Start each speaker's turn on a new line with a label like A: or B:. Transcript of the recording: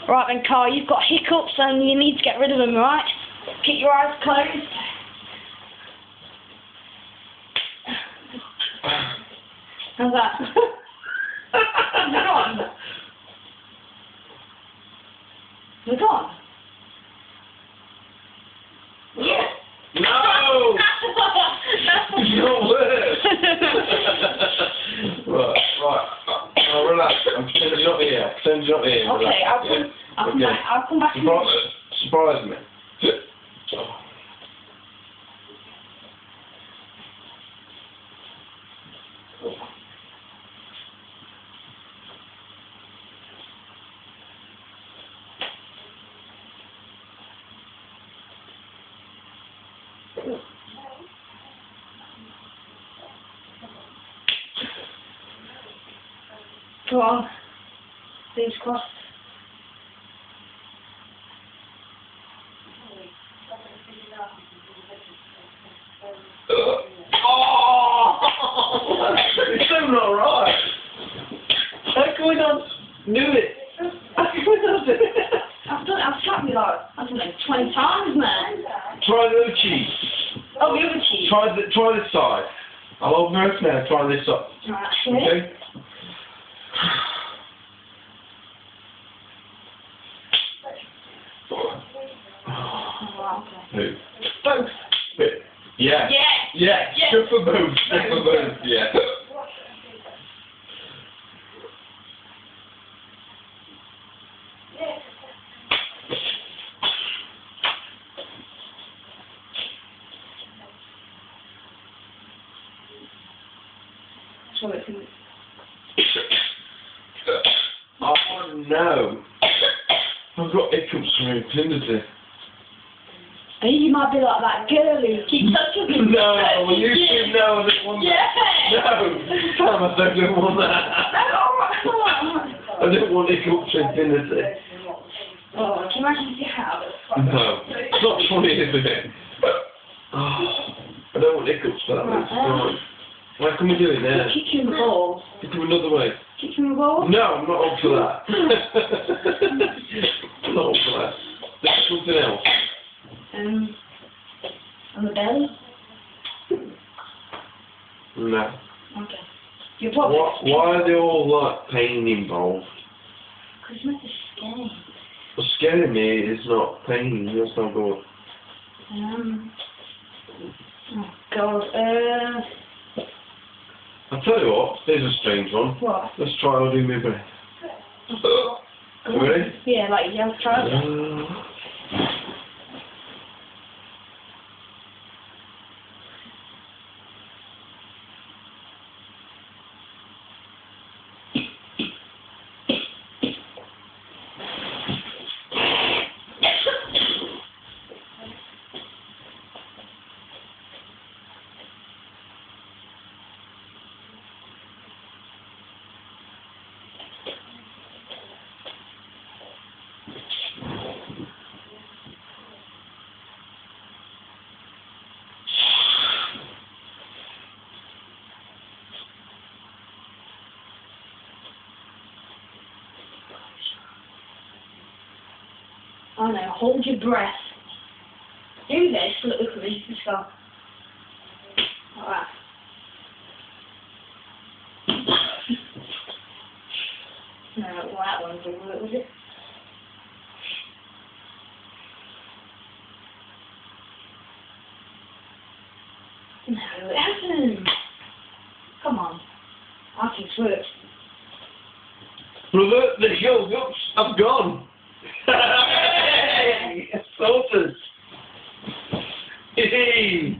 A: Right then, Carl, you've got hiccups and you need to get rid of them, right? Keep your eyes closed. How's that? They're gone. They're gone. Yeah.
B: No! It's not worse. right. I'll relax. I'm pretending not here. Pretending not here.
A: Okay, I'll come back.
B: Surprise me.
A: Go on. Fingers crossed.
B: Oh! It's still not right. How can we not do it? How can we not do it?
A: I've tapped me like, I don't know, 20 times, man.
B: Try the other cheek.
A: Oh, the other cheek.
B: Try this side. I'll open her now. Try this side.
A: Right, here.
B: Okay?
A: Oh, okay.
B: Who?
A: Both.
B: Yeah.
A: Yeah.
B: Yeah.
A: Yeah.
B: Good for both. Good for both. Yeah.
A: So it's
B: Oh no. I've got hiccups from infinity.
A: you might be like that girl who keeps touching me.
B: No, well, you should know I didn't want that.
A: Yeah.
B: No, Sam, I don't want that.
A: Alright.
B: I don't want hiccups from infinity.
A: Oh, can you imagine if you have?
B: No, it's not funny, is it? Oh, I don't want hiccups for that one. Why can we do it now?
A: Kick you in the balls.
B: Kick you another way.
A: Kick you in the balls?
B: No, I'm not up for that. I'm not up for that. There's something else.
A: On the belly?
B: No.
A: Okay. You're probably
B: Why are they all like pain involved?
A: because it's meant to scare.
B: What's scaring me is not pain, that's not good.
A: Oh God.
B: I'll tell you what, here's a strange one.
A: What?
B: Let's try holding my breath. You ready?
A: Yeah, like you have tried it. I know, hold your breath. Do this, look at me, just go. Like that. No, well, that one didn't work, was it? No, it hasn't. Come on. I think it's worked.
B: Brother, the hiccups have gone. Hey, sorted. Hey.